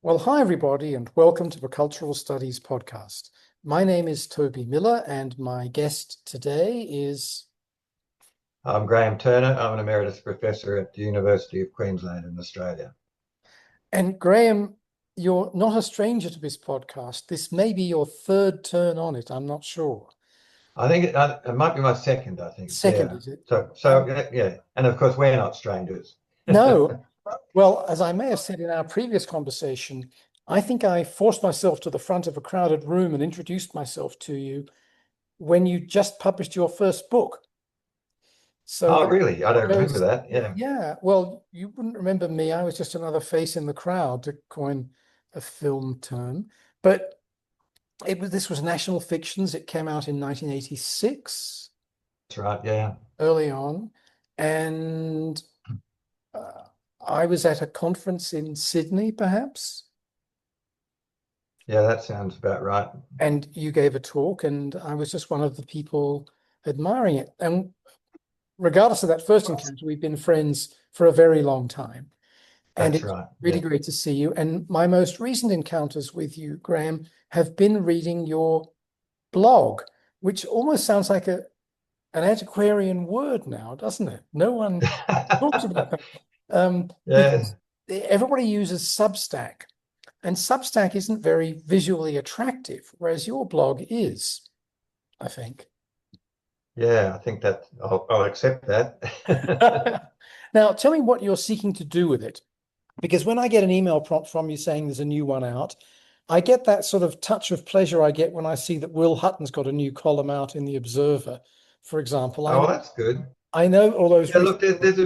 Well, hi, everybody, and welcome to the Cultural Studies podcast. My name is Toby Miller, and my guest today is... I'm Graeme Turner. I'm an emeritus professor at the University of Queensland in Australia. And Graeme, you're not a stranger to this podcast. This may be your third turn on it. I'm not sure. I think it might be my second, I think. Second, Yeah. is it? So yeah. And of course, we're not strangers. No. Well, as I may have said in our previous conversation, I think I forced myself to the front of a crowded room and introduced myself to you when you just published your first book. So Oh, that really? I don't remember shows, that. Yeah. yeah, well, you wouldn't remember me. I was just another face in the crowd, to coin a film term. But this was National Fictions. It came out in 1986, That's right. Yeah. early on. And uh, I was at a conference in Sydney, perhaps, Yeah, that sounds about right. and you gave a talk, and I was just one of the people admiring it. And regardless of that first encounter, we've been friends for a very long time. And That's it's right. really Yeah. great to see you. And my most recent encounters with you, Graeme, have been reading your blog, which almost sounds like an antiquarian word now, doesn't it? No one talks about that. Yeah. Because everybody uses Substack, and Substack isn't very visually attractive, whereas your blog is, I think. Yeah. I think that I'll accept that. Now, tell me what you're seeking to do with it. Because when I get an email prompt from you saying there's a new one out, I get that sort of touch of pleasure I get when I see that Will Hutton's got a new column out in the Observer, for example. Oh, that's good. I know all those Yeah. Look, recent. there's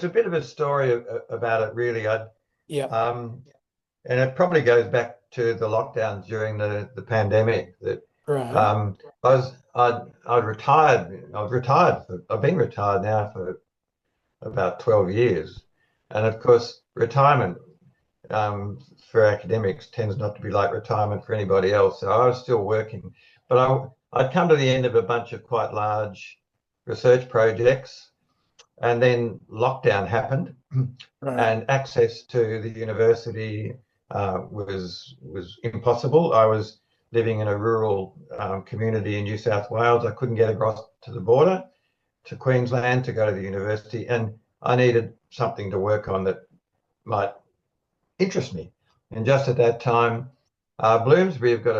a bit of a story about it, really. Yeah, Um, and it probably goes back to the lockdowns during the pandemic that right. I'd retired. I've been retired now for about 12 years. And of course, retirement for academics tends not to be like retirement for anybody else. So I was still working, but I'd come to the end of a bunch of quite large research projects, and then lockdown happened, Right. and access to the university was impossible. I was living in a rural community in New South Wales. I couldn't get across to the border to Queensland to go to the university, and I needed something to work on that might interest me. And just at that time, Bloomsbury have got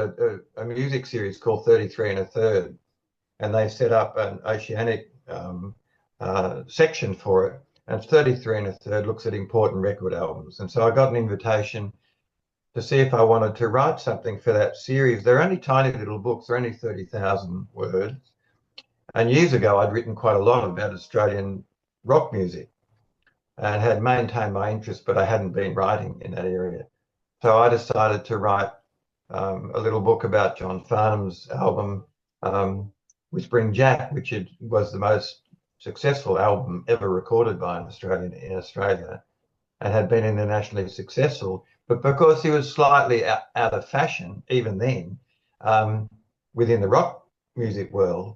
a music series called 33 and a Third, and they set up an oceanic section for it. And 33 and a Third looks at important record albums. And so I got an invitation to see if I wanted to write something for that series. They're only tiny little books, they're only 30,000 words. And years ago, I'd written quite a lot about Australian rock music and had maintained my interest, but I hadn't been writing in that area. So I decided to write a little book about John Farnham's album, Whispering Jack, which was the most successful album ever recorded by an Australian in Australia and had been internationally successful. But because he was slightly out of fashion, even then, within the rock music world,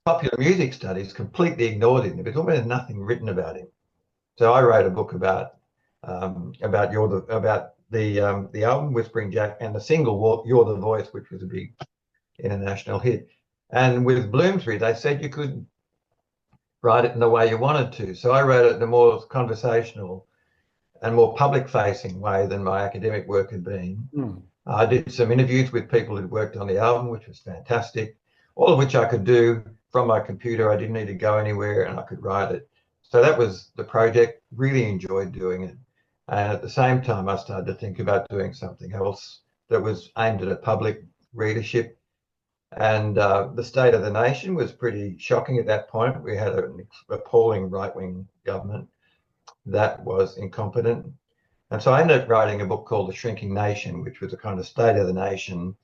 popular music studies completely ignored him. There was almost nothing written about him. So I wrote a book about the album Whispering Jack and the single You're the Voice, which was a big international hit. And with Bloomsbury, they said you could write it in the way you wanted to. So I wrote it in a more conversational and more public-facing way than my academic work had been. I did some interviews with people who'd worked on the album, which was fantastic, all of which I could do from my computer. I didn't need to go anywhere, and I could write it. So that was the project. Really enjoyed doing it. And at the same time, I started to think about doing something else that was aimed at a public readership. And the state of the nation was pretty shocking at that point. We had an appalling right-wing government that was incompetent. And so I ended up writing a book called The Shrinking Nation, which was a kind of state of the nation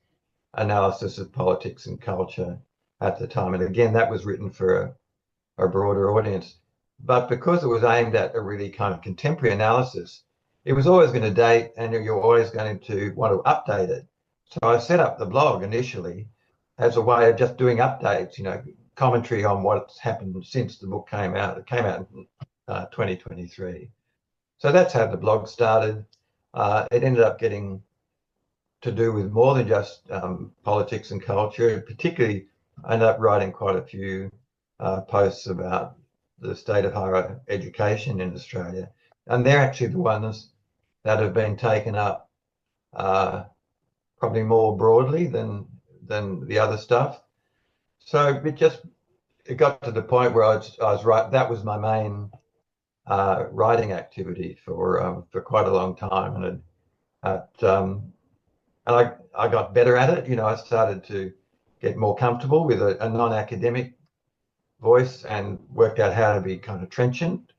analysis of politics and culture at the time. And again, that was written for a broader audience. But because it was aimed at a really kind of contemporary analysis, it was always going to date and you're always going to want to update it. So I set up the blog initially as a way of just doing updates, commentary on what's happened since the book came out. It came out in 2023. So that's how the blog started. it ended up getting to do with more than just politics and culture. Particularly, I ended up writing quite a few posts about the state of higher education in Australia, and they're actually the ones that have been taken up uh, probably more broadly than the other stuff. So it got to the point where I was right. That was my main writing activity for quite a long time, and I got better at it. I started to get more comfortable with a non-academic voice and worked out how to be kind of trenchant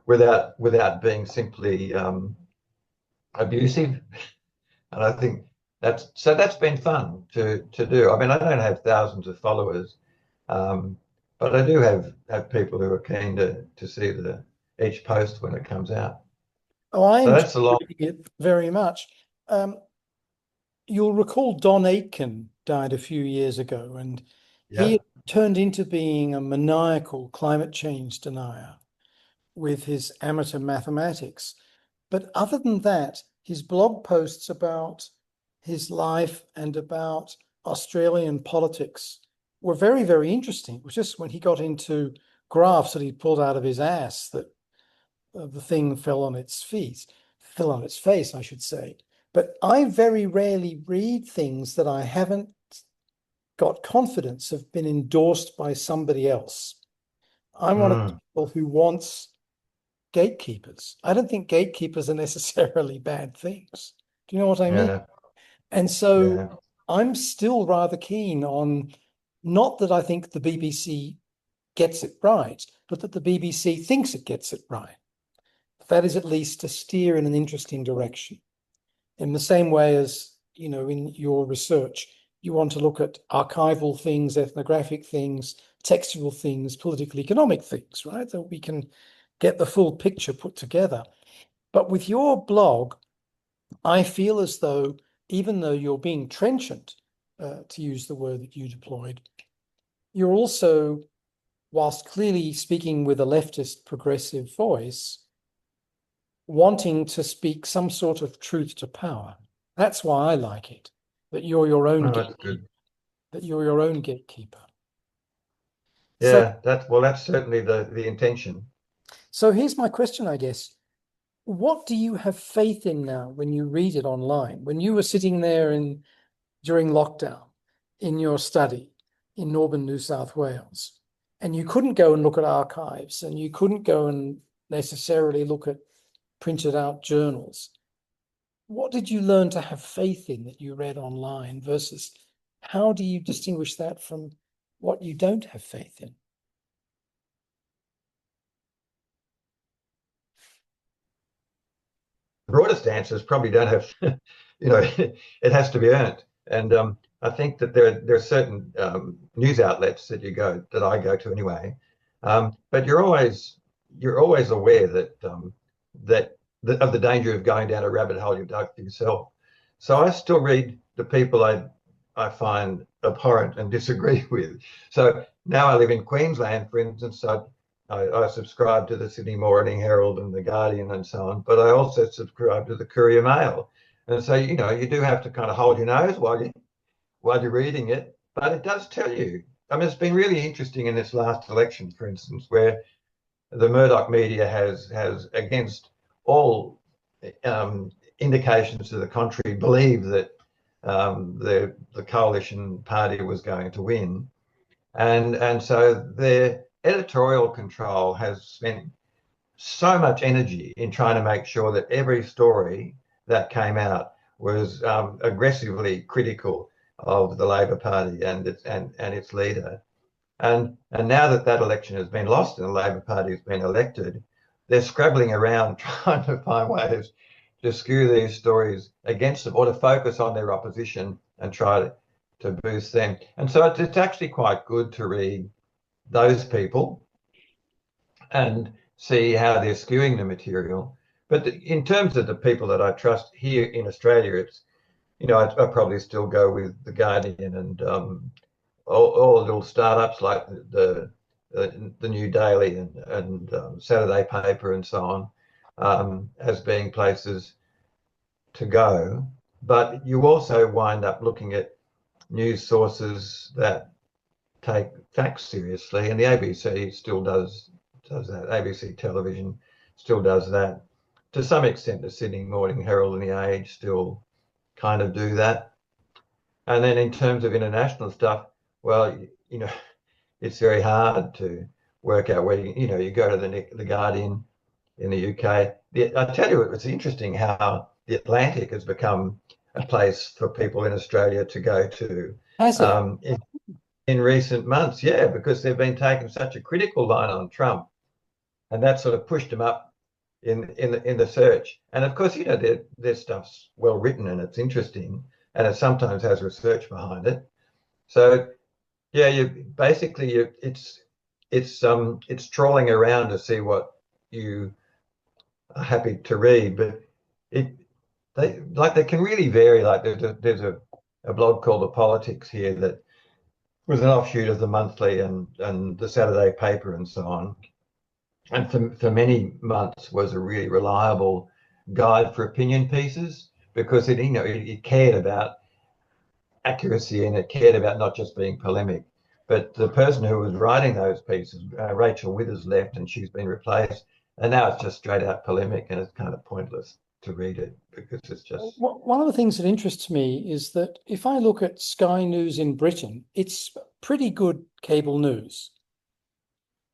without being simply abusive. And I think that's been fun to do. I mean, I don't have thousands of followers, um, but I do have people who are keen to see the each post when it comes out. Oh, I So enjoy that's a lot. reading it very much. Um, you'll recall Don Aitken died a few years ago, and Yeah. he turned into being a maniacal climate change denier with his amateur mathematics. But other than that, his blog posts about his life and about Australian politics were very, very interesting. It was just when he got into graphs that he pulled out of his ass that the thing fell on its face, I should say. But I very rarely read things that I haven't got confidence have been endorsed by somebody else. I'm one of the Mm, people who wants gatekeepers. I don't think gatekeepers are necessarily bad things. Do you know what I mean? yeah. And so Yeah. I'm still rather keen on, not that I think the BBC gets it right, but that the BBC thinks it gets it right. That is at least to steer in an interesting direction. In the same way as, in your research, you want to look at archival things, ethnographic things, textual things, political economic things, right? That we can get the full picture put together. But with your blog, I feel as though, even though you're being trenchant, to use the word that you deployed, you're also, whilst clearly speaking with a leftist progressive voice, wanting to speak some sort of truth to power. That's why I like it, that you're your own Oh, that's gatekeeper, good. that you're your own gatekeeper. So, Yeah, that's certainly the intention. so here's my question, I guess. What do you have faith in now when you read it online? When you were sitting there during lockdown in your study in Northern New South Wales, and you couldn't go and look at archives, and you couldn't go and necessarily look at printed out journals, what did you learn to have faith in that you read online versus how do you distinguish that from what you don't have faith in? The broadest answers probably don't have, it has to be earned. And I think that there are certain news outlets that I go to anyway. But you're always aware that of the danger of going down a rabbit hole you've dug for yourself. So I still read the people I find abhorrent and disagree with. So now I live in Queensland, for instance. I subscribe to the Sydney Morning Herald and the Guardian and so on, but I also subscribe to the Courier Mail. And so, you do have to kind of hold your nose while you're reading it, but it does tell you. I mean, it's been really interesting in this last election, for instance, where the Murdoch media has against all indications to the contrary, believe that the coalition party was going to win, and so their editorial control has spent so much energy in trying to make sure that every story that came out was aggressively critical of the Labor Party and its leader. And now that election has been lost and the Labor Party has been elected, they're scrabbling around trying to find ways to skew these stories against them or to focus on their opposition and try to boost them. And so it's actually quite good to read those people and see how they're skewing the material. But in terms of the people that I trust here in Australia, I probably still go with the Guardian and all the little startups like the New Daily and Saturday Paper and so on, as being places to go, but you also wind up looking at news sources that take facts seriously, and the ABC still does that. ABC television still does that. To some extent, the Sydney Morning Herald and the Age still kind of do that. And then in terms of international stuff, well, it's very hard to work out where you go to the Guardian in the UK. I tell you, it's interesting how the Atlantic has become a place for people in Australia to go to Has it? in recent months. Yeah, because they've been taking such a critical line on Trump, and that sort of pushed them up in the search. And of course, their stuff's well written and it's interesting, and it sometimes has research behind it. So yeah, it's trawling around to see what you are happy to read, but it they can really vary. Like there's a blog called The Politics here that was an offshoot of the Monthly and the Saturday Paper and so on, and for many months was a really reliable guide for opinion pieces because it cared about accuracy and it cared about not just being polemic. But the person who was writing those pieces, Rachel Withers, left and she's been replaced. And now it's just straight out polemic and it's kind of pointless to read it because it's just. One of the things that interests me is that if I look at Sky News in Britain, it's pretty good cable news.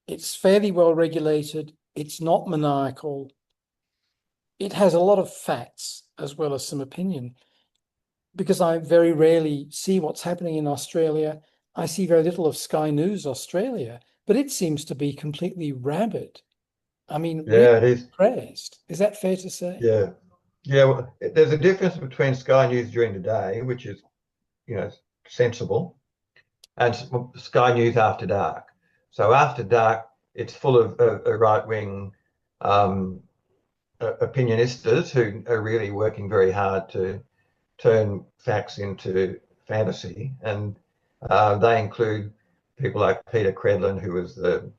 It's fairly well regulated. It's not maniacal. It has a lot of facts as well as some opinion. Because I very rarely see what's happening in Australia, I see very little of Sky News Australia, but it seems to be completely rabid. I mean, really Yeah, it is. praised. Is that fair to say? Yeah. Yeah. Well, there's a difference between Sky News during the day, which is, sensible, and Sky News after dark. So after dark, it's full of right wing um, opinionistas who are really working very hard to turn facts into fantasy. And they include people like Peter Credlin, who was the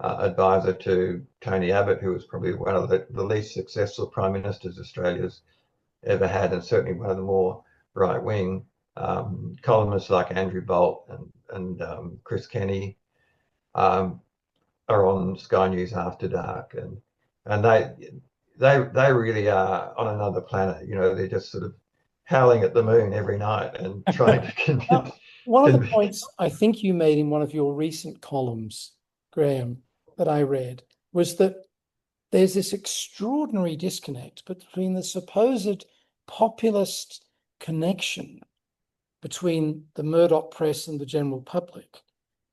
advisor to Tony Abbott, who was probably one of the least successful prime ministers Australia's ever had, and certainly one of the more right wing columnists like Andrew Bolt and Chris Kenny um, are on Sky News After Dark, and they really are on another planet. They're just sort of howling at the moon every night and trying to convince. One of the points I think you made in one of your recent columns, Graeme, that I read was that there's this extraordinary disconnect between the supposed populist connection between the Murdoch press and the general public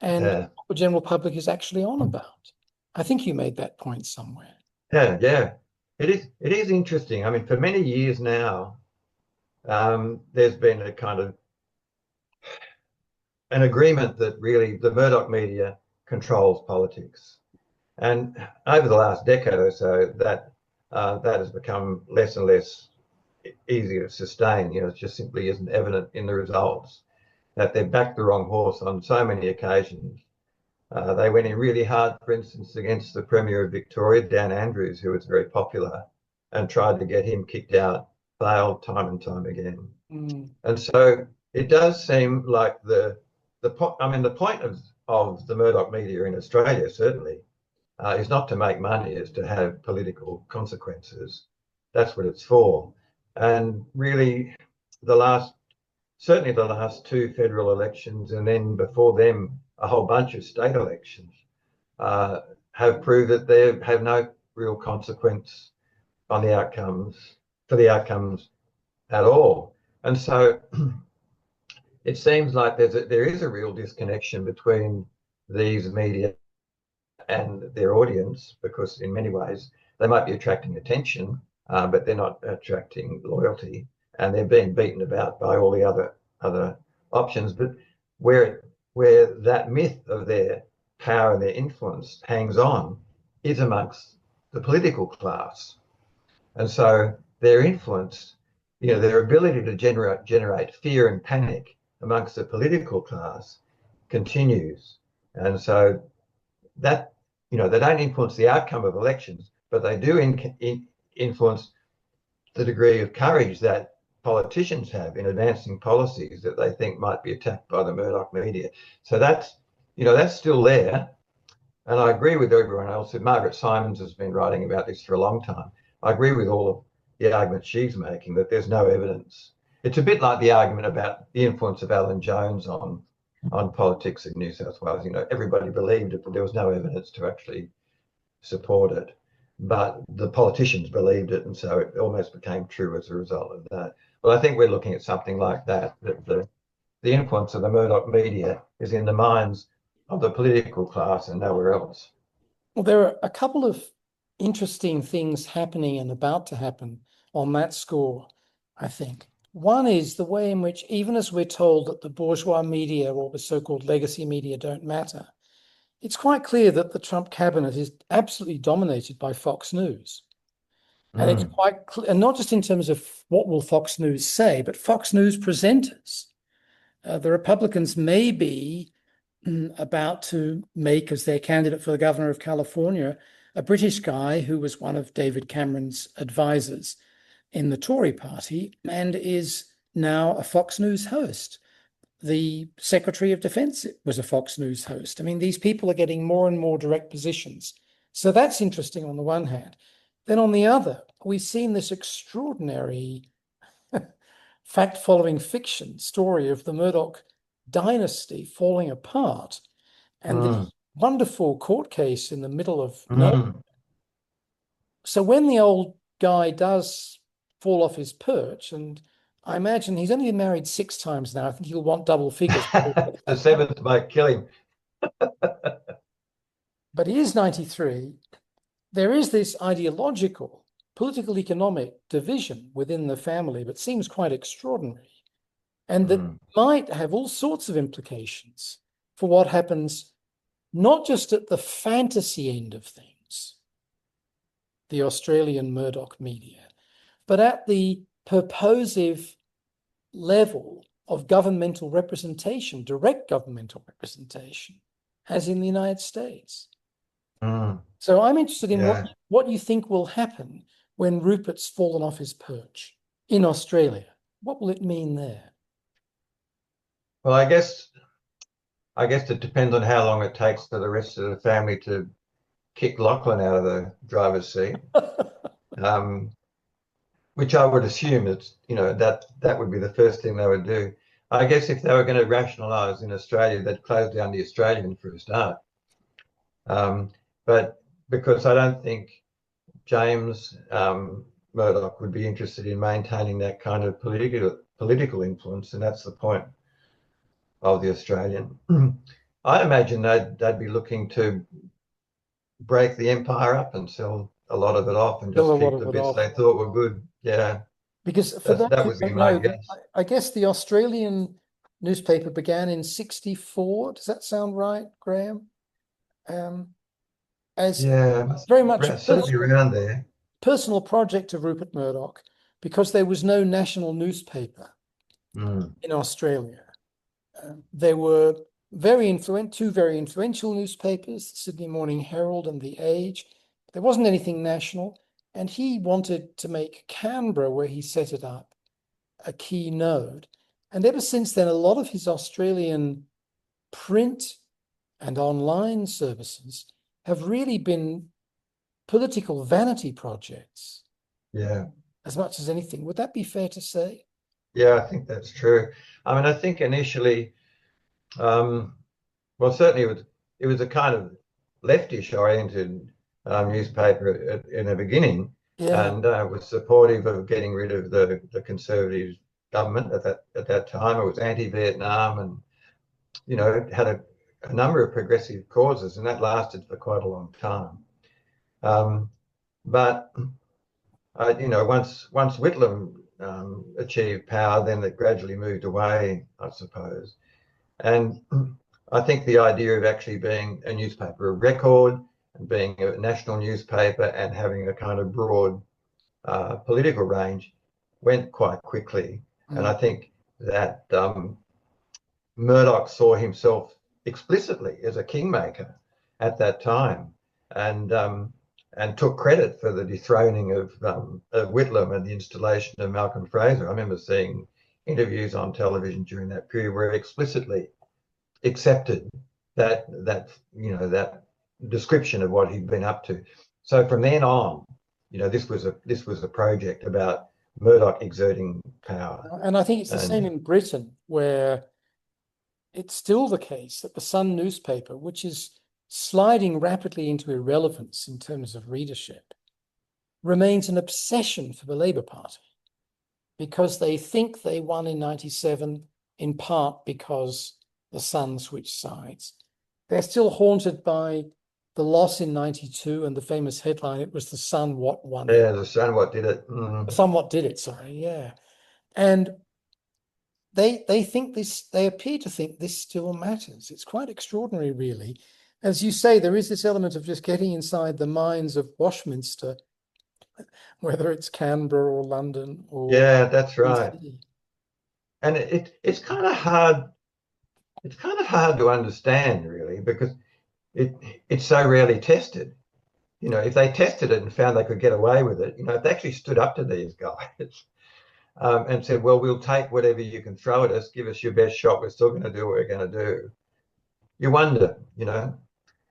and Yeah, what the general public is actually on about. I think you made that point somewhere. yeah. It is interesting. I mean, for many years now, there's been a kind of an agreement that really the Murdoch media controls politics. And over the last decade or so, that has become less and less easy to sustain. It just simply isn't evident in the results that they've backed the wrong horse on so many occasions. They went in really hard, for instance, against the Premier of Victoria, Dan Andrews, who was very popular, and tried to get him kicked out, failed time and time again. Mm. And so it does seem like the point of the Murdoch media in Australia certainly is not to make money, is to have political consequences. That's what it's for. And really, certainly the last two federal elections, and then before them, a whole bunch of state elections, have proved that they have no real consequence on the outcomes, for the outcomes at all. And so it seems like there is a real disconnection between these media and their audience, because in many ways they might be attracting attention, but they're not attracting loyalty, and they're being beaten about by all the other options. But where that myth of their power and their influence hangs on is amongst the political class, and so their influence, their ability to generate fear and panic amongst the political class continues, and so that they don't influence the outcome of elections, but they do influence the degree of courage that politicians have in advancing policies that they think might be attacked by the Murdoch media. So that's still there. And I agree with everyone else. Margaret Simons has been writing about this for a long time. I agree with all of the arguments she's making that there's no evidence. It's a bit like the argument about the influence of Alan Jones on politics in New South Wales. Everybody believed it, but there was no evidence to actually support it. But the politicians believed it, and so it almost became true as a result of that. Well, I think we're looking at something like that, that the influence of the Murdoch media is in the minds of the political class and nowhere else. Well, there are a couple of interesting things happening and about to happen on that score, I think. One is the way in which, even as we're told that the bourgeois media or the so-called legacy media don't matter, it's quite clear that the Trump cabinet is absolutely dominated by Fox News. And it's quite clear, and not just in terms of what will Fox News say, but Fox News presenters. The Republicans may be about to make as their candidate for the governor of California a British guy who was one of David Cameron's advisors in the Tory party and is now a Fox News host. The Secretary of Defense was a Fox News host. I mean, these people are getting more and more direct positions. So that's interesting on the one hand. Then on the other, we've seen this extraordinary fact-following fiction story of the Murdoch dynasty falling apart and this wonderful court case in the middle of nowhere. So when the old guy does fall off his perch, and I imagine he's only been married 6 times now, I think he'll want double figures. The 7th might kill him. But he is 93. There is this ideological, political, economic division within the family, but seems quite extraordinary. And that might have all sorts of implications for what happens, not just at the fantasy end of things, the Australian Murdoch media, but at the purposive level of governmental representation, direct governmental representation, as in the United States. So I'm interested in what you think will happen when Rupert's fallen off his perch in Australia. What will it mean there? Well, I guess it depends on how long it takes for the rest of the family to kick Lachlan out of the driver's seat. Which I would assume that would be the first thing they would do. I guess if they were going to rationalise in Australia, they'd close down the Australian for a start. But because I don't think James Murdoch would be interested in maintaining that kind of political influence, and that's the point of the Australian. I imagine they'd be looking to break the empire up and sell a lot of it off and just keep the bits they thought were good. Yeah. Because for that would be my guess. I guess the Australian newspaper began in 1964. Does that sound right, Graeme? As very much certainly around there. Personal project of Rupert Murdoch, because there was no national newspaper in Australia. There were two very influential newspapers, the Sydney Morning Herald and The Age. There wasn't anything national, and he wanted to make Canberra, where he set it up, a key node. And ever since then, a lot of his Australian print and online services have really been political vanity projects. Yeah. As much as anything. Would that be fair to say? Yeah, I think that's true. I mean, I think initially, certainly it was a kind of leftish oriented newspaper in the beginning, and was supportive of getting rid of the Conservative government at that time. It was anti-Vietnam, and it had a number of progressive causes, and that lasted for quite a long time. But once Whitlam achieved power, then it gradually moved away, I suppose. And I think the idea of actually being a newspaper of record and being a national newspaper and having a kind of broad political range went quite quickly. And I think that Murdoch saw himself explicitly as a kingmaker at that time. And and took credit for the dethroning of Whitlam and the installation of Malcolm Fraser. I remember seeing interviews on television during that period where he explicitly accepted that description of what he'd been up to. So from then on, this was a project about Murdoch exerting power. And I think it's the same And in Britain, where it's still the case that the Sun newspaper, which is sliding rapidly into irrelevance in terms of readership, remains an obsession for the Labour Party because they think they won in 97, in part because the Sun switched sides. They're still haunted by the loss in 92 and the famous headline, it was the Sun what won it. yeah, the Sun what did it. The Sun what did it, sorry, yeah. And they think this, they appear to think this still matters. It's quite extraordinary, really. As you say, there is this element of just getting inside the minds of Westminster, whether it's Canberra or London or Yeah, that's right. DC. And it's kind of hard. It's kind of hard to understand, really, because it's so rarely tested. If they tested it and found they could get away with it, if they actually stood up to these guys and said, well, we'll take whatever you can throw at us, give us your best shot, we're still going to do what we're going to do. You wonder,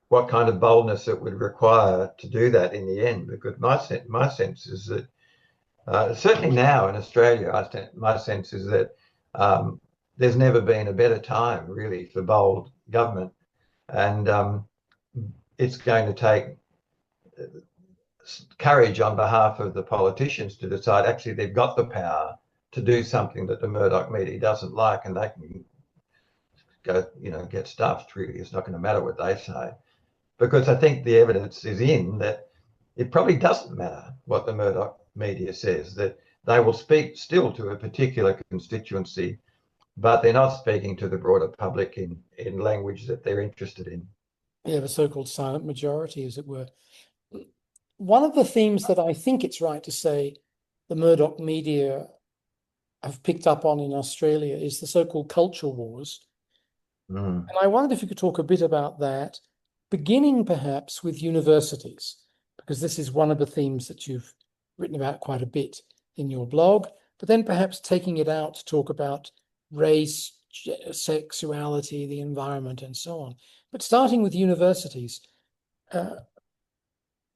what kind of boldness it would require to do that in the end, because my sense is that certainly now in Australia, my sense is that there's never been a better time, really, for bold government. And it's going to take courage on behalf of the politicians to decide actually they've got the power to do something that the Murdoch media doesn't like, and they can go, get stuffed, really. It's not going to matter what they say. Because I think the evidence is in that it probably doesn't matter what the Murdoch media says, that they will speak still to a particular constituency, but they're not speaking to the broader public in language that they're interested in. Yeah, the so-called silent majority, as it were. One of the themes that I think it's right to say the Murdoch media have picked up on in Australia is the so-called culture wars. Mm. And I wondered if you could talk a bit about that, beginning perhaps with universities, because this is one of the themes that you've written about quite a bit in your blog, but then perhaps taking it out to talk about race, sexuality, the environment, and so on. But starting with universities,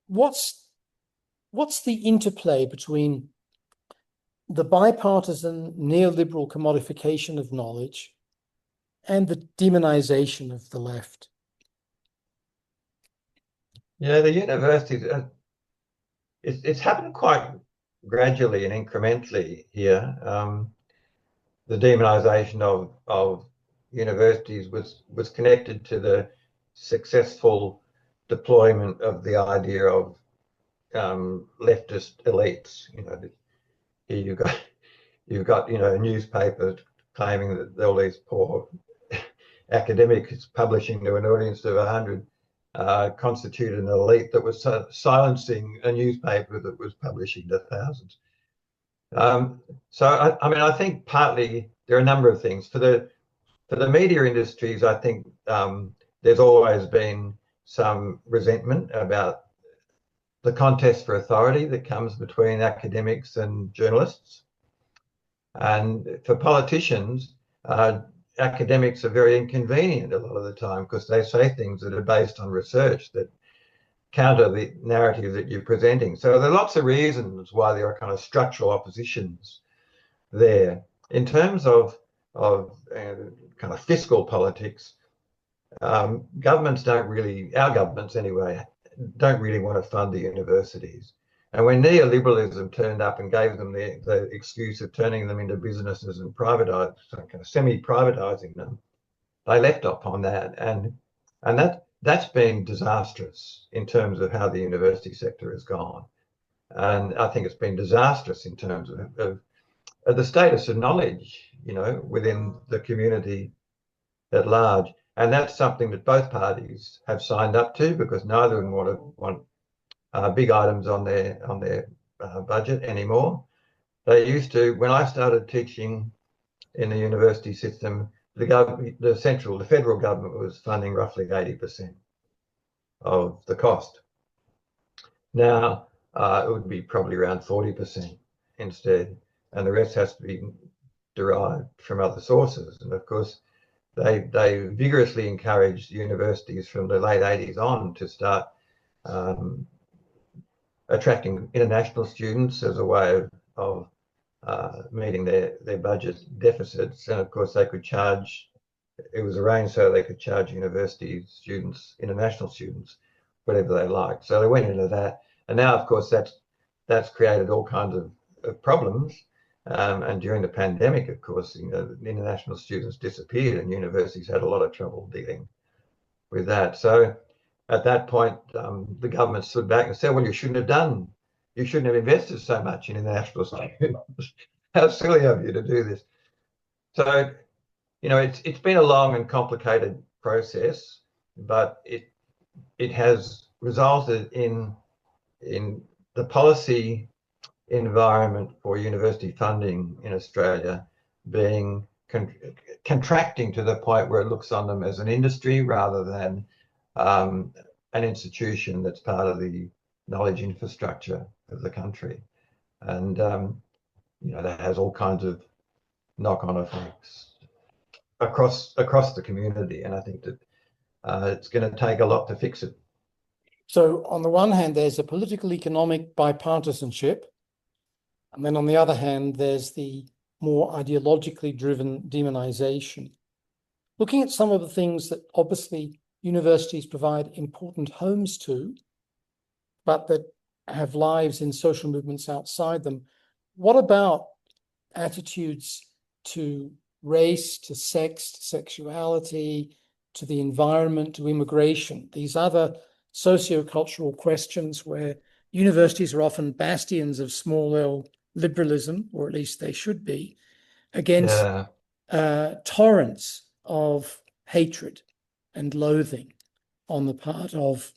what's the interplay between the bipartisan neoliberal commodification of knowledge and the demonization of the left? Yeah, the universities, it's happened quite gradually and incrementally here. The demonization of universities was connected to the successful deployment of the idea of leftist elites. Here you've got a newspaper claiming that all these poor academics publishing to an audience of 100 constituted an elite that was silencing a newspaper that was publishing to thousands. So I think partly there are a number of things for the media industries. I think there's always been some resentment about the contest for authority that comes between academics and journalists. And for politicians, academics are very inconvenient a lot of the time because they say things that are based on research that counter the narrative that you're presenting. So there are lots of reasons why there are kind of structural oppositions there. In terms of kind of fiscal politics, governments don't really, our governments anyway, don't really want to fund the universities. And when neoliberalism turned up and gave them the excuse of turning them into businesses and kind of semi-privatizing them, they left upon that. And that's been disastrous in terms of how the university sector has gone. And I think it's been disastrous in terms of the status of knowledge, within the community at large. And that's something that both parties have signed up to because neither of them want big items on their budget anymore. They used to, when I started teaching in the university system, the federal government was funding roughly 80% of the cost. Now it would be probably around 40% instead, and the rest has to be derived from other sources. And of course, they vigorously encouraged universities from the late 80s on to start um, attracting international students as a way of meeting their budget deficits. And of course, they could charge, it was arranged so they could charge university students, international students, whatever they liked. So they went into that. And now, of course, that's created all kinds of problems. And during the pandemic, of course, international students disappeared and universities had a lot of trouble dealing with that. So at that point, the government stood back and said, well, you shouldn't have invested so much in international students. How silly of you to do this. So, it's been a long and complicated process, but it has resulted in the policy environment for university funding in Australia being contracting to the point where it looks on them as an industry rather than an institution that's part of the knowledge infrastructure of the country. And, that has all kinds of knock-on effects across the community. And I think that it's going to take a lot to fix it. So on the one hand, there's a political economic bipartisanship. And then on the other hand, there's the more ideologically driven demonization. Looking at some of the things that obviously universities provide important homes to, but that have lives in social movements outside them, what about attitudes to race, to sex, to sexuality, to the environment, to immigration, these other socio-cultural questions where universities are often bastions of small L liberalism, or at least they should be, against torrents of hatred and loathing on the part of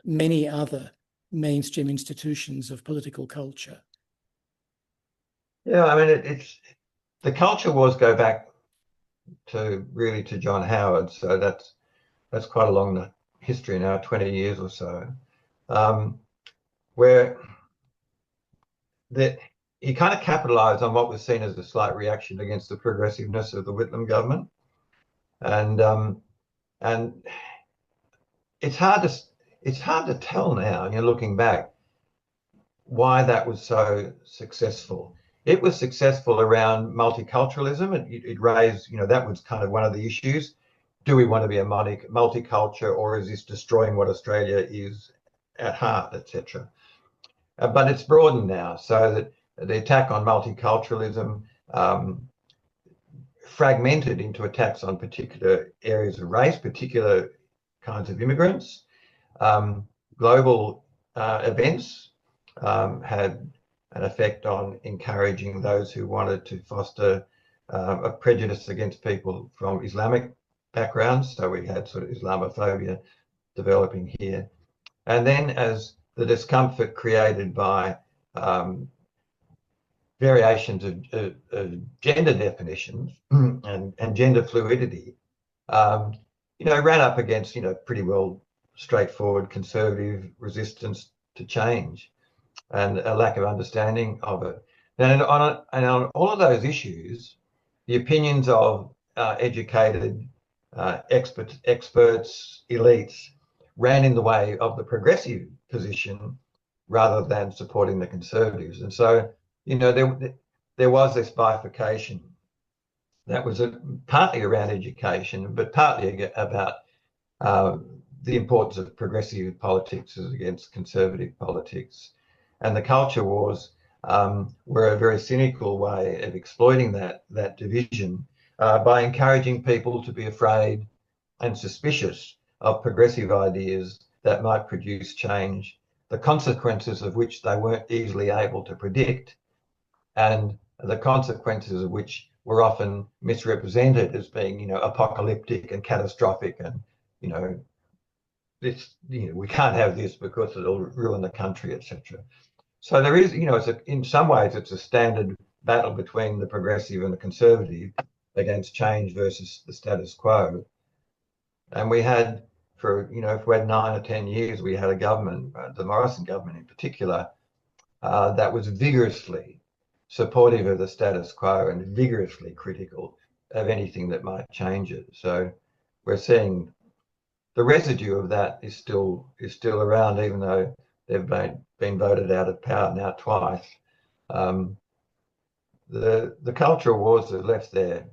many other mainstream institutions of political culture. Yeah, I mean, it's the culture wars go back to John Howard, so that's quite a long history now, 20 years or so, where he kind of capitalized on what was seen as a slight reaction against the progressiveness of the Whitlam government, and it's hard to tell now, looking back, why that was so successful. It was successful around multiculturalism. It raised, that was kind of one of the issues. Do we want to be a multiculture, or is this destroying what Australia is at heart, etc.? But it's broadened now, so that the attack on multiculturalism fragmented into attacks on particular areas of race, particular kinds of immigrants. Global events had an effect on encouraging those who wanted to foster a prejudice against people from Islamic backgrounds. So we had sort of Islamophobia developing here. And then as the discomfort created by variations of gender definitions and gender fluidity, ran up against, pretty well straightforward conservative resistance to change and a lack of understanding of it. And on all of those issues, the opinions of educated experts, elites, ran in the way of the progressive position rather than supporting the conservatives. And so, there was this bifurcation that was partly around education, but partly about the importance of progressive politics as against conservative politics. And the culture wars were a very cynical way of exploiting that division by encouraging people to be afraid and suspicious of progressive ideas that might produce change, the consequences of which they weren't easily able to predict, and the consequences of which were often misrepresented as being, apocalyptic and catastrophic, and we can't have this because it'll ruin the country, etc. So there is, in some ways, it's a standard battle between the progressive and the conservative against change versus the status quo. And we had for, if we had 9 or 10 years, we had a government, the Morrison government in particular, that was vigorously supportive of the status quo and vigorously critical of anything that might change it. So we're seeing the residue of that is still around, even though they've been voted out of power now twice. Um, the cultural wars have left their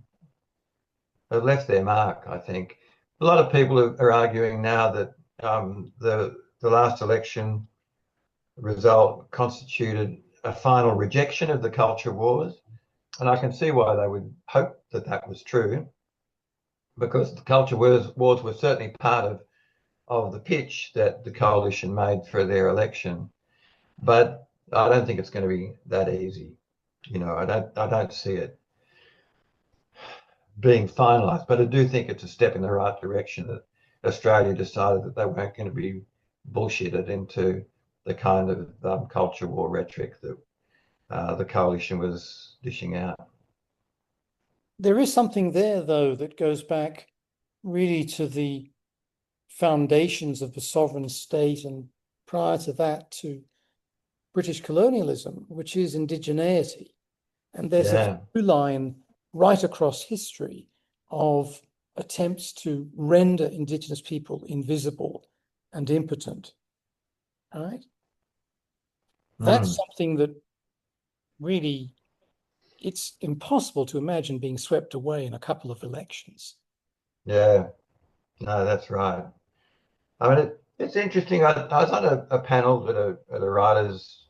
mark, I think. A lot of people are arguing now that the last election result constituted a final rejection of the culture wars. And I can see why they would hope that that was true, because the culture wars were certainly part of the pitch that the coalition made for their election. But I don't think it's going to be that easy. I don't see it being finalised, but I do think it's a step in the right direction that Australia decided that they weren't going to be bullshitted into the kind of culture war rhetoric that the coalition was dishing out. There is something there, though, that goes back really to the foundations of the sovereign state, and prior to that to British colonialism, which is indigeneity. And there's a Yeah. through line right across history of attempts to render Indigenous people invisible and impotent. Right? That's Mm. something that really, it's impossible to imagine being swept away in a couple of elections. Yeah. No, that's right. I mean, it's interesting. I was on a panel at a writers'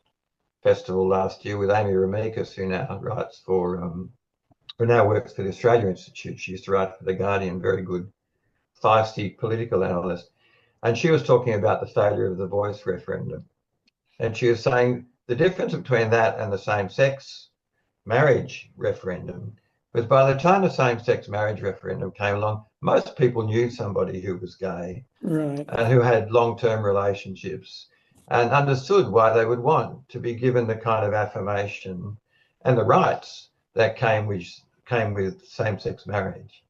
festival last year with Amy Ramikis, who now works for the Australia Institute. She used to write for The Guardian, very good, feisty political analyst. And she was talking about the failure of the voice referendum. And she was saying the difference between that and the same-sex marriage referendum was, by the time the same-sex marriage referendum came along, most people knew somebody who was gay Right. and who had long-term relationships and understood why they would want to be given the kind of affirmation and the rights that came with same-sex marriage.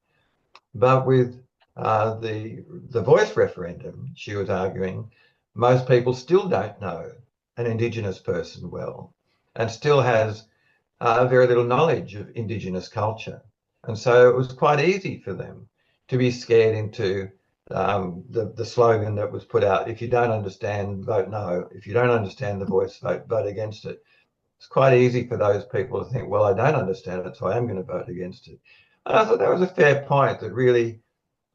But with the voice referendum, she was arguing, most people still don't know an Indigenous person well, and still has very little knowledge of Indigenous culture. And so it was quite easy for them to be scared into the slogan that was put out: if you don't understand, vote no. If you don't understand the voice, vote against it. It's quite easy for those people to think, well, I don't understand it, so I am going to vote against it. And I thought that was a fair point, that really,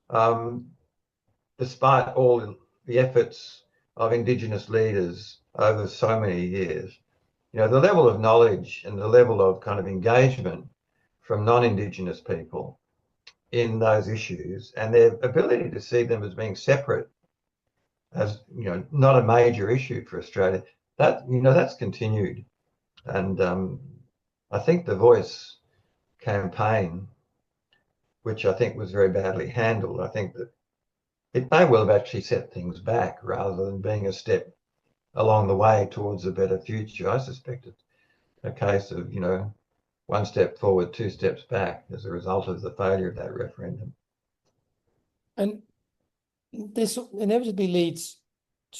um, despite all the efforts of Indigenous leaders over so many years, the level of knowledge and the level of kind of engagement from non-Indigenous people in those issues, and their ability to see them as being separate, as not a major issue for Australia, that's continued. And I think the Voice campaign, which I think was very badly handled, I think that it may well have actually set things back rather than being a step along the way towards a better future. I suspect it's a case of, one step forward, two steps back as a result of the failure of that referendum. And this inevitably leads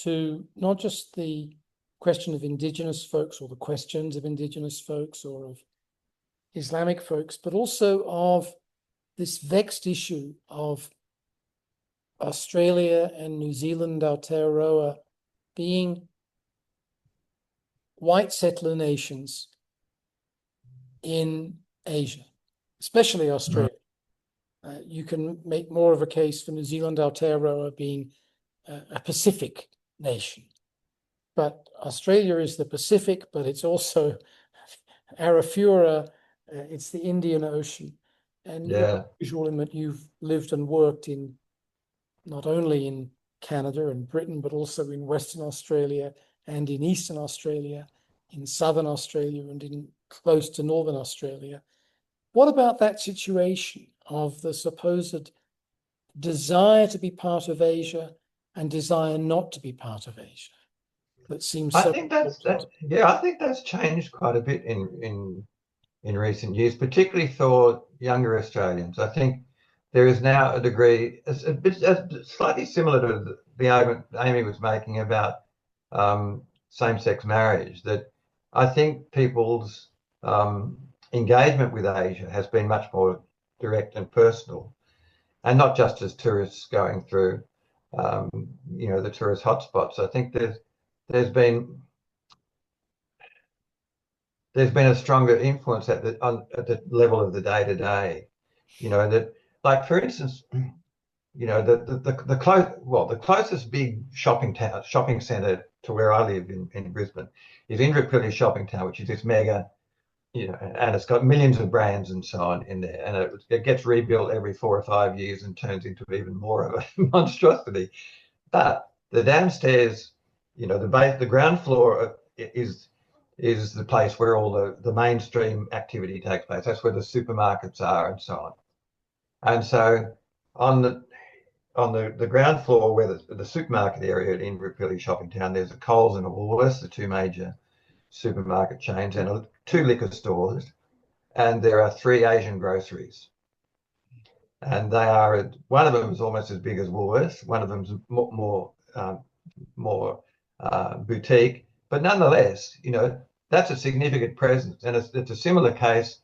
to not just the question of Indigenous folks, or the questions of Indigenous folks, or of Islamic folks, but also of this vexed issue of Australia and New Zealand, Aotearoa, being white settler nations in Asia, especially Australia. You can make more of a case for New Zealand, Aotearoa being a Pacific nation. But Australia is the Pacific, but it's also Arafura, it's the Indian Ocean. And Yeah, usual in that you've lived and worked in not only in Canada and Britain, but also in Western Australia and in Eastern Australia, in Southern Australia and in close to Northern Australia. What about that situation of the supposed desire to be part of Asia and desire not to be part of Asia? That seems I so think that's important. that. Yeah, I think that's changed quite a bit in recent years, particularly for younger Australians. I think there is now a degree, slightly similar to the argument Amy was making about same-sex marriage, that I think people's engagement with Asia has been much more direct and personal, and not just as tourists going through, um, the tourist hotspots. I think there's been there's been a stronger influence at the level of the day to day. That, like, for instance, the closest big shopping centre to where I live in Brisbane is Indooroopilly Shopping Town, which is this mega, and it's got millions of brands and so on in there, and it gets rebuilt every 4 or 5 years and turns into even more of a monstrosity. But the downstairs, the ground floor is the place where all the mainstream activity takes place. That's where the supermarkets are and so on. And so on the ground floor, where the supermarket area in Indooroopilly Shopping Town, there's a Coles and a Woolworths, the two major supermarket chains, and two liquor stores, and there are three Asian groceries. And one of them is almost as big as Woolworths, one of them's more boutique, but nonetheless, that's a significant presence, and it's a similar case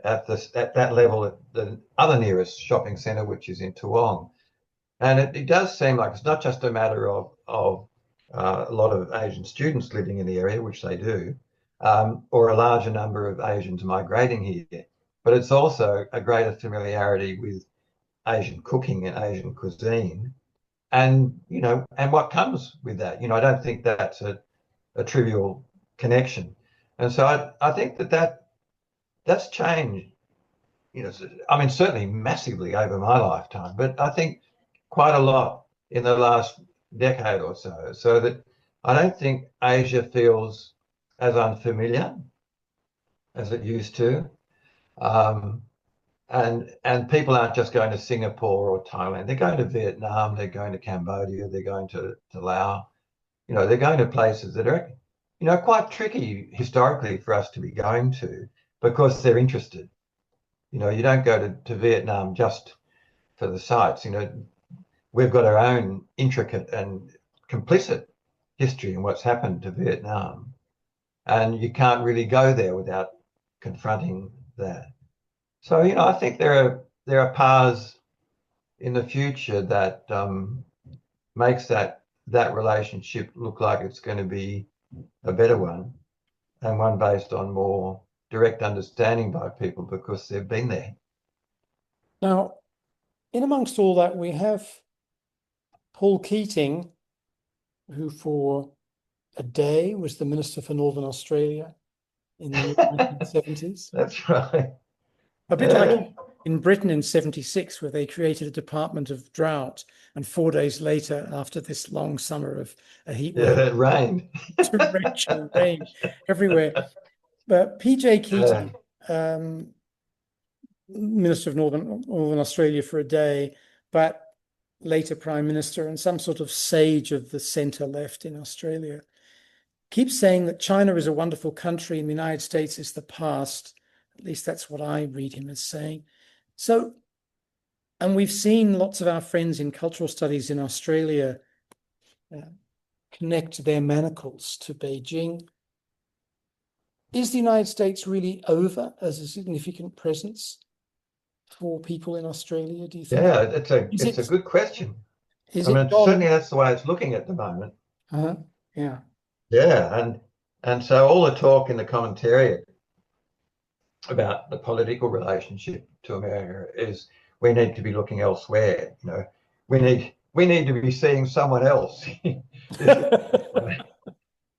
at that level at the other nearest shopping centre, which is in Toowong. And it does seem like it's not just a matter of a lot of Asian students living in the area, which they do, or a larger number of Asians migrating here, but it's also a greater familiarity with Asian cooking and Asian cuisine, and what comes with that. I don't think that's a trivial connection, and so I think that's changed. I mean, certainly massively over my lifetime, but I think quite a lot in the last decade or so. So that I don't think Asia feels as unfamiliar as it used to. Um, and people aren't just going to Singapore or Thailand. They're going to Vietnam, they're going to Cambodia, they're going to Laos. They're going to places that are, quite tricky historically for us to be going to, because they're interested. You don't go to Vietnam just for the sights. We've got our own intricate and complicit history in what's happened to Vietnam, and you can't really go there without confronting that. So, I think there are paths in the future that makes that relationship look like it's going to be a better one, and one based on more direct understanding by people because they've been there. Now, in amongst all that, we have Paul Keating, who for a day was the Minister for Northern Australia in the 1970s. That's right. A bit like in Britain in 76, where they created a Department of Drought, and 4 days later, after this long summer of a heat wave, it rained. torrential rain everywhere. But PJ Keating, Minister of Northern Australia for a day, but later Prime Minister and some sort of sage of the centre left in Australia, keeps saying that China is a wonderful country and the United States is the past. At least that's what I read him as saying. So, and we've seen lots of our friends in cultural studies in Australia connect their manacles to Beijing. Is the United States really over as a significant presence for people in Australia, do you think? Yeah, it's a good question. Certainly that's the way it's looking at the moment. Yeah. Yeah, and so all the talk in the commentariat about the political relationship to America is we need to be looking elsewhere. We need to be seeing someone else.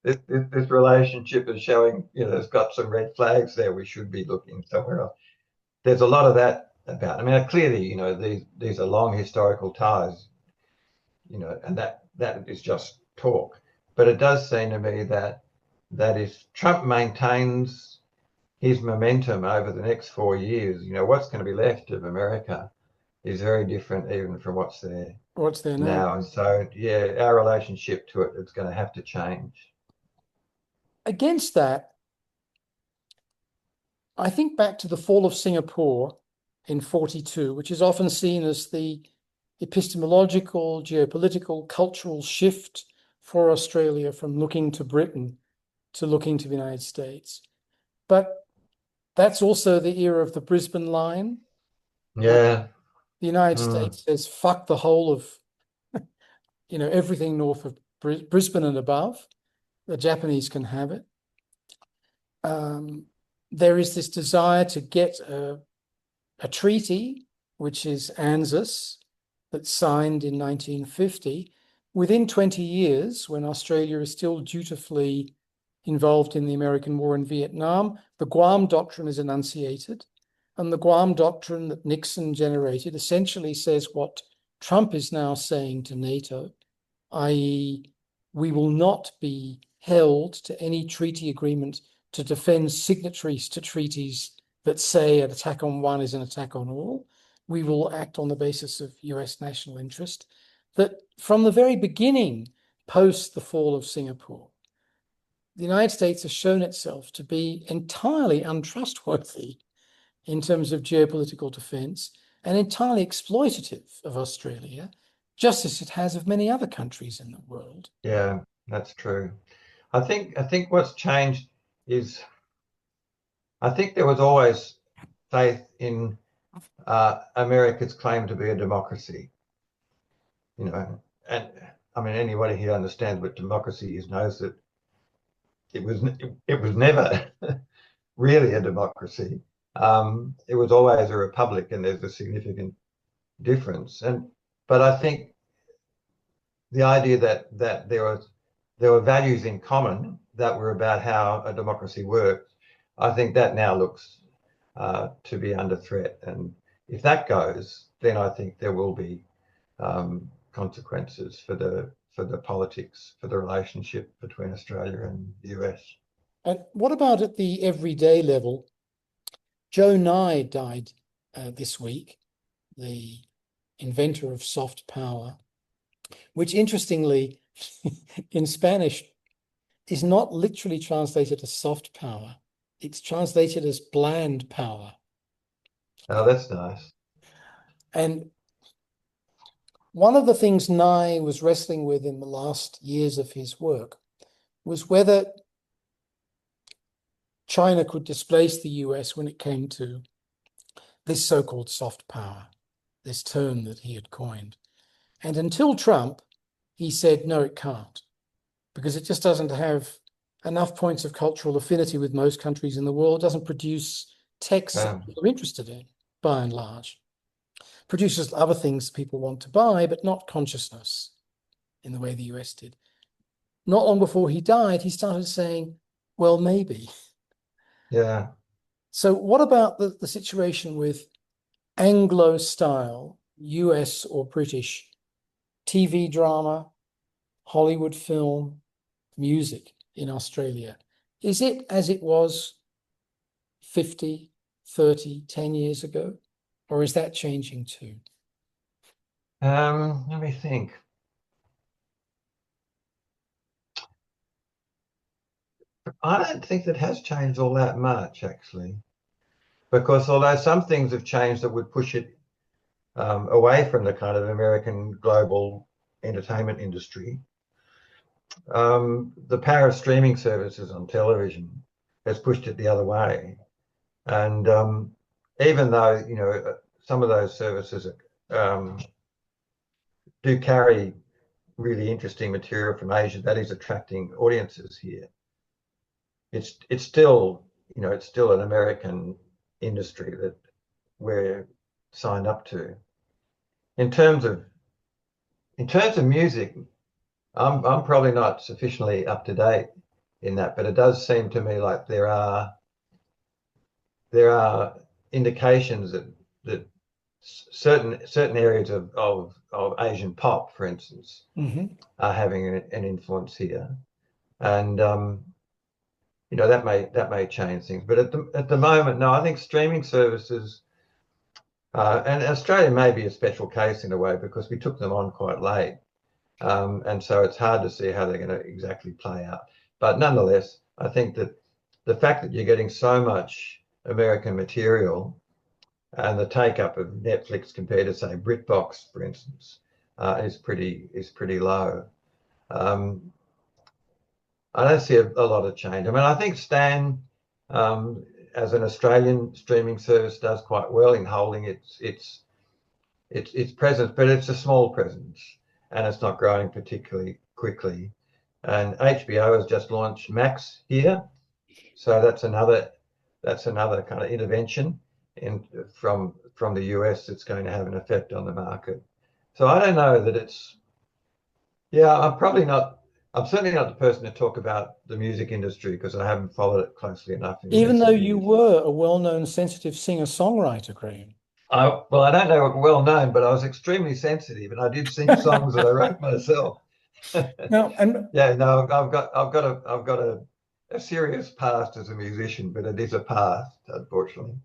This relationship is showing, it's got some red flags there. We should be looking somewhere else. There's a lot of that about. I mean, clearly, these are long historical ties, and that is just talk. But it does seem to me that if Trump maintains his momentum over the next 4 years, what's going to be left of America is very different even from what's there now. And so, yeah, our relationship to it's going to have to change. Against that, I think back to the fall of Singapore in 42, which is often seen as the epistemological, geopolitical, cultural shift for Australia from looking to Britain to looking to the United States. But that's also the era of the Brisbane line. Yeah. The United Mm. States says, fuck the whole of, everything north of Brisbane and above. The Japanese can have it. There is this desire to get a treaty, which is ANZUS, that's signed in 1950. Within 20 years, when Australia is still dutifully involved in the American war in Vietnam, the Guam Doctrine is enunciated. And the Guam Doctrine that Nixon generated essentially says what Trump is now saying to NATO, i.e., we will not be held to any treaty agreement to defend signatories to treaties that say an attack on one is an attack on all. We will act on the basis of US national interest. That from the very beginning, post the fall of Singapore, the United States has shown itself to be entirely untrustworthy in terms of geopolitical defense and entirely exploitative of Australia, just as it has of many other countries in the world. Yeah, that's true. I think what's changed is I think there was always faith in America's claim to be a democracy, and I mean anybody who understands what democracy is knows that it was never really a democracy. It was always a republic, and there's a significant difference. But I think the idea that there were values in common that were about how a democracy worked, I think that now looks to be under threat. And if that goes, then I think there will be consequences for the politics, for the relationship between Australia and the US. And what about at the everyday level? Joe Nye died this week, the inventor of soft power, which interestingly, in Spanish, is not literally translated as soft power. It's translated as bland power. Oh, that's nice. And one of the things Nye was wrestling with in the last years of his work was whether China could displace the US when it came to this so-called soft power, this term that he had coined. And until Trump, he said, no, it can't, because it just doesn't have enough points of cultural affinity with most countries in the world, doesn't produce texts that people are interested in, by and large. Produces other things people want to buy, but not consciousness in the way the US did. Not long before he died, he started saying, well, maybe. Yeah. So what about the situation with Anglo-style, US or British TV drama, Hollywood film, music in Australia? Is it as it was 50, 30, 10 years ago? Or is that changing too? Let me think. I don't think that has changed all that much, actually, because although some things have changed that would push it away from the kind of American global entertainment industry, the power of streaming services on television has pushed it the other way. And even though, some of those services do carry really interesting material from Asia that is attracting audiences here, it's still, it's still an American industry that we're signed up to. In terms of music, I'm probably not sufficiently up to date in that, but it does seem to me like there are indications that certain areas of Asian pop, for instance, are having an influence here, and that may change things. But at the moment, no, I think streaming services, and Australia may be a special case in a way because we took them on quite late, and so it's hard to see how they're going to exactly play out. But nonetheless, I think that the fact that you're getting so much American material and the take up of Netflix compared to say BritBox, for instance, is pretty low. Um, I don't see a lot of change. I mean, I think Stan, as an Australian streaming service, does quite well in holding its presence, but it's a small presence and it's not growing particularly quickly. And HBO has just launched Max here, so that's another kind of intervention from the US that's going to have an effect on the market. So I don't know that it's yeah, I'm certainly not the person to talk about the music industry because I haven't followed it closely enough in Even though recent you years. were a well-known sensitive singer-songwriter, Graeme. Well, I don't know it well known, but I was extremely sensitive and I did sing songs that I wrote myself. Now, and Yeah, no, I've got a serious past as a musician, but it is a past, unfortunately.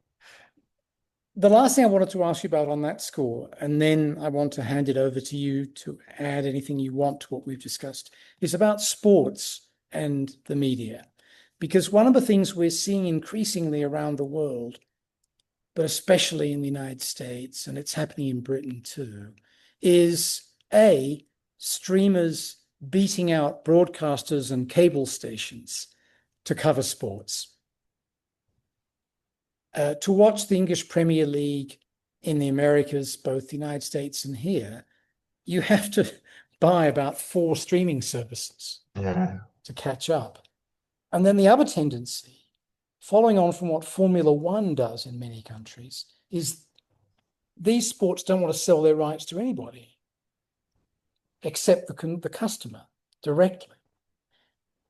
the last thing I wanted to ask you about on that score, and then I want to hand it over to you to add anything you want to what we've discussed, is about sports and the media. Because one of the things we're seeing increasingly around the world, but especially in the United States, and it's happening in Britain too, is A, streamers beating out broadcasters and cable stations to cover sports. To watch the English Premier League in the Americas, both the United States and here, you have to buy about 4 streaming services Yeah, to catch up. And then the other tendency, following on from what Formula One does in many countries, is these sports don't want to sell their rights to anybody except the customer directly.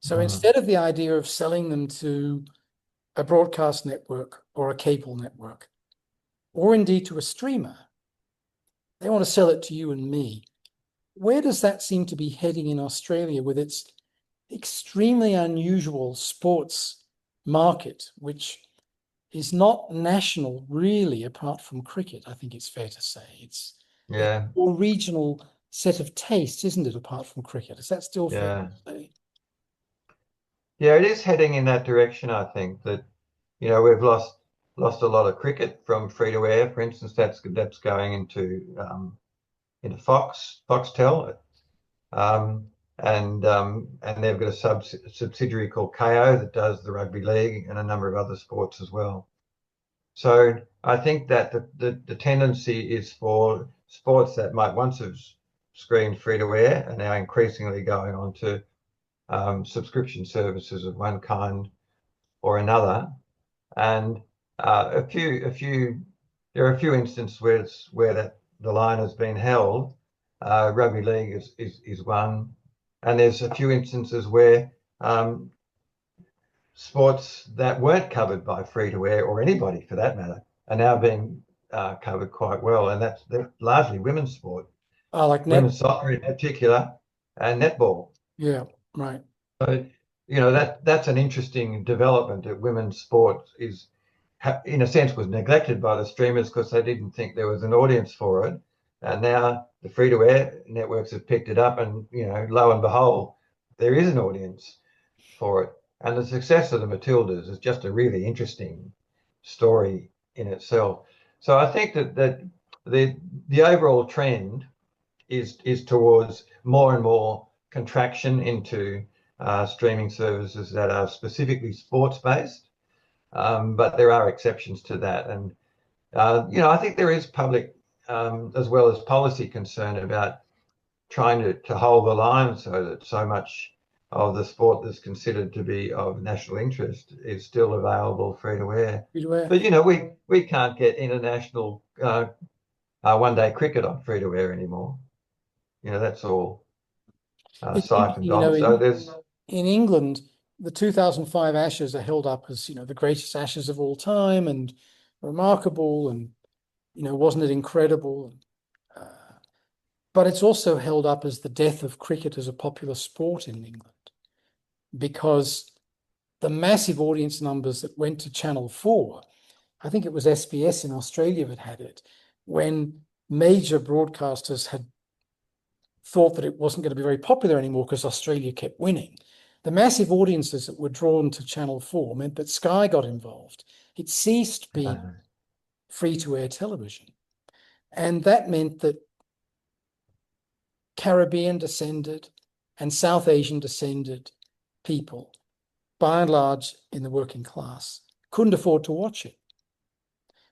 So instead of the idea of selling them to a broadcast network or a cable network, or indeed to a streamer, they want to sell it to you and me. Where does that seem to be heading in Australia with its extremely unusual sports market, which is not national really, apart from cricket? I think it's fair to say it's a yeah, more regional set of tastes, isn't it, apart from cricket? Is that still fair yeah. to say? Yeah, it is heading in that direction, I think, that we've lost a lot of cricket from free to air, for instance. That's going into Foxtel, um, and they've got a subsidiary called KO that does the rugby league and a number of other sports as well. So I think that the tendency is for sports that might once have screened free to air are now increasingly going on to subscription services of one kind or another. And there are a few instances where the line has been held. Rugby league is one, and there's a few instances where sports that weren't covered by free to air or anybody for that matter are now being covered quite well, and they're largely women's sport, Like net. women's soccer in particular, and netball. Yeah, right. So, that's an interesting development that women's sport in a sense, was neglected by the streamers because they didn't think there was an audience for it. And now the free-to-air networks have picked it up, and lo and behold, there is an audience for it. And the success of the Matildas is just a really interesting story in itself. So I think that the overall trend is towards more and more contraction into streaming services that are specifically sports based, but there are exceptions to that. And I think there is public as well as policy concern about trying to hold the line so that so much of the sport that's considered to be of national interest is still available free to air. But we can't get international one-day cricket on free to air anymore. That's all It's siphoned interesting, off. So there's in England, the 2005 Ashes are held up as, the greatest Ashes of all time and remarkable, and, wasn't it incredible? But it's also held up as the death of cricket as a popular sport in England, because the massive audience numbers that went to Channel 4, I think it was SBS in Australia that had it, when major broadcasters had thought that it wasn't going to be very popular anymore because Australia kept winning. The massive audiences that were drawn to Channel 4 meant that Sky got involved. It ceased being free-to-air television. And that meant that Caribbean descended and South Asian descended people, by and large in the working class, couldn't afford to watch it.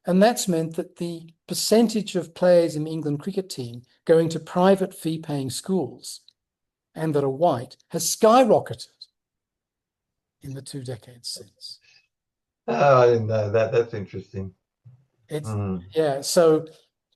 And that's meant that the percentage of players in the England cricket team going to private fee-paying schools and that are white has skyrocketed in the 2 decades since. Oh, I didn't know that. That's interesting. It's Mm. yeah, so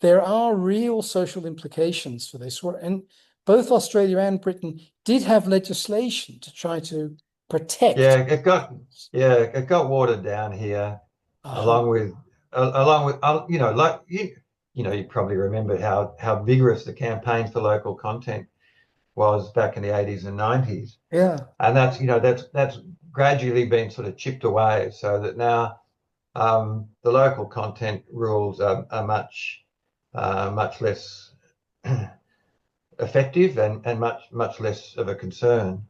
there are real social implications for this. And both Australia and Britain did have legislation to try to protect. It got watered down here, Uh-huh. along with like you probably remember how vigorous the campaign for local content was back in the 80s and 90s. Yeah. And that's gradually been sort of chipped away, so that now the local content rules are much less effective and much less of a concern.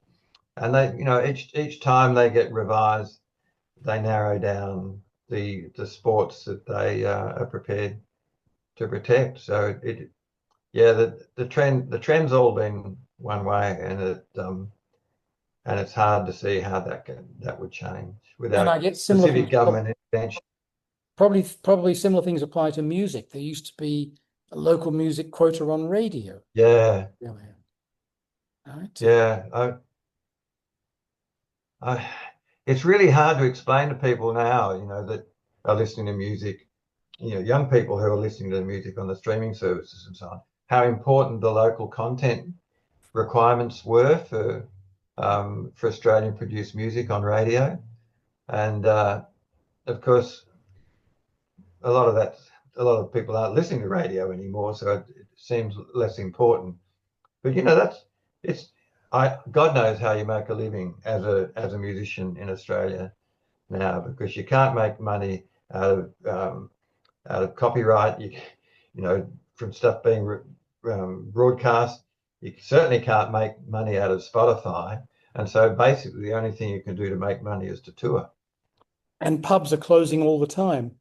And they, each time they get revised, they narrow down the sports that they are prepared to protect. So the trend's all been one way, and it's hard to see how that would change And I without get similar specific things. government intervention. Probably similar things apply to music. There used to be a local music quota on radio. Yeah, Yeah. Right. yeah. It's really hard to explain to people now, that are listening to music, young people who are listening to music on the streaming services and so on, how important the local content requirements were for Australian produced music on radio. And of course, a lot of people aren't listening to radio anymore, so it seems less important. But it's God knows how you make a living as a musician in Australia now, because you can't make money out of copyright. From stuff being broadcast. You certainly can't make money out of Spotify, and so basically the only thing you can do to make money is to tour. And pubs are closing all the time.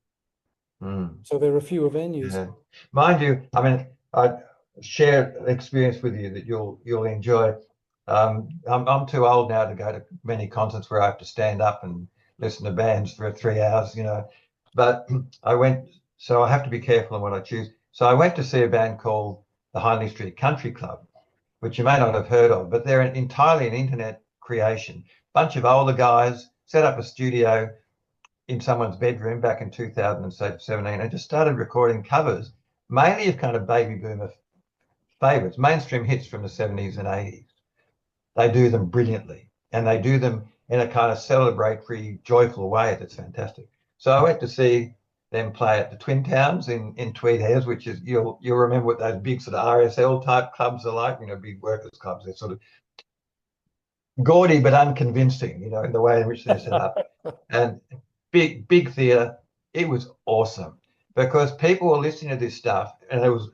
Mm. So there are fewer venues. Yeah. Mind you, I mean, I share an experience with you that you'll enjoy. I'm too old now to go to many concerts where I have to stand up and listen to bands for 3 hours, But I went, so I have to be careful in what I choose. So I went to see a band called the Hindley Street Country Club, which you may not have heard of, but they're entirely an internet creation. Bunch of older guys set up a studio in someone's bedroom back in 2017 and just started recording covers, mainly of kind of baby boomer favorites, mainstream hits from the 70s and 80s. They do them brilliantly, and they do them in a kind of celebratory, joyful way that's fantastic. So I went to see them play at the Twin Towns in Tweed Heads, which is, you'll remember what those big sort of RSL type clubs are like, big workers clubs. They're sort of gaudy but unconvincing, in the way in which they're set up. And big theatre. It was awesome because people were listening to this stuff, and it was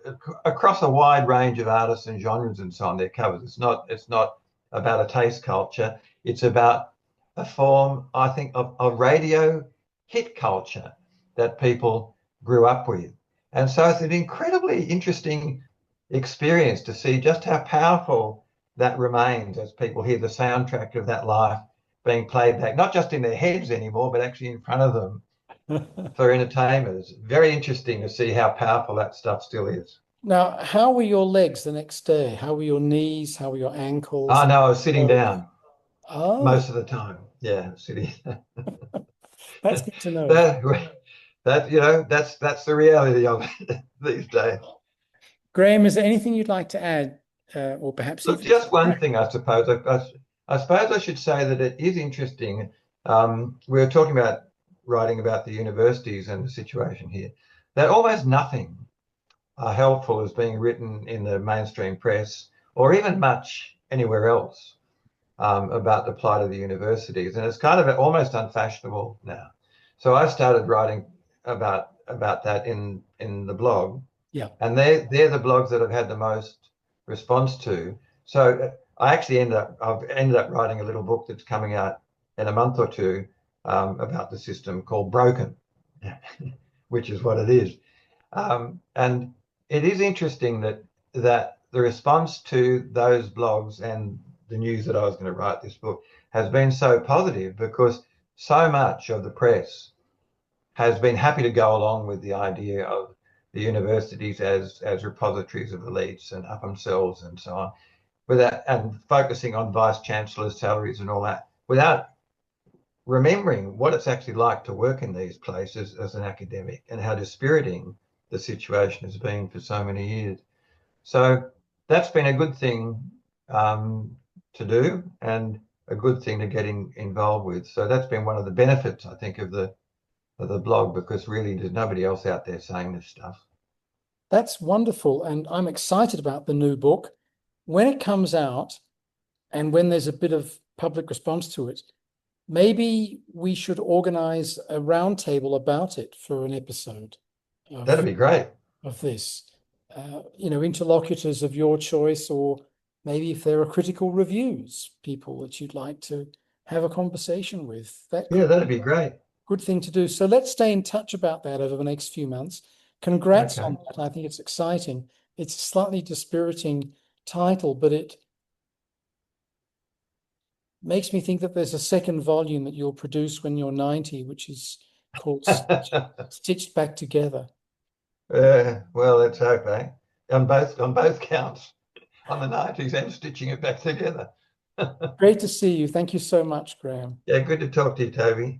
across a wide range of artists and genres and so on. Their covers. It's not about a taste culture. It's about a form, I think, of radio hit culture that people grew up with. And so it's an incredibly interesting experience to see just how powerful that remains as people hear the soundtrack of that life being played back, not just in their heads anymore, but actually in front of them for entertainers. Very interesting to see how powerful that stuff still is. Now, how were your legs the next day? How were your knees? How were your ankles? Oh no, I was sitting Oh, down oh, most of the time. Yeah, sitting. that's good to know. That's the reality of it these days. Graeme, is there anything you'd like to add, or perhaps Look, even just one thing, I suppose. I suppose I should say that it is interesting. We were talking about writing about the universities and the situation here. That almost nothing helpful is being written in the mainstream press or even much anywhere else about the plight of the universities, and it's kind of almost unfashionable now. So I started writing about that in the blog, Yeah. and they're the blogs that I've had the most response to. So I've ended up writing a little book that's coming out in a month or two about the system called Broken, which is what it is. And it is interesting that the response to those blogs and the news that I was going to write this book has been so positive, because so much of the press has been happy to go along with the idea of the universities as repositories of elites and up themselves and so on, without and focusing on vice chancellors' salaries and all that, without remembering what it's actually like to work in these places as an academic and how dispiriting the situation has been for so many years. So that's been a good thing to do, and a good thing to get involved with. So that's been one of the benefits, I think, of the blog, because really there's nobody else out there saying this stuff. That's wonderful. And I'm excited about the new book. When it comes out and when there's a bit of public response to it, maybe we should organize a roundtable about it for an episode That'd be great. of this. Interlocutors of your choice, or maybe if there are critical reviews, people that you'd like to have a conversation with. Yeah, that'd be great. Good thing to do. So let's stay in touch about that over the next few months. Congrats on Okay. that. I think it's exciting. It's a slightly dispiriting title, but it makes me think that there's a second volume that you'll produce when you're 90, which is called Stitched Back Together. Well, let's hope, eh? On both counts, on the 90s and stitching it back together. Great to see you. Thank you so much, Graeme. Yeah, good to talk to you, Toby.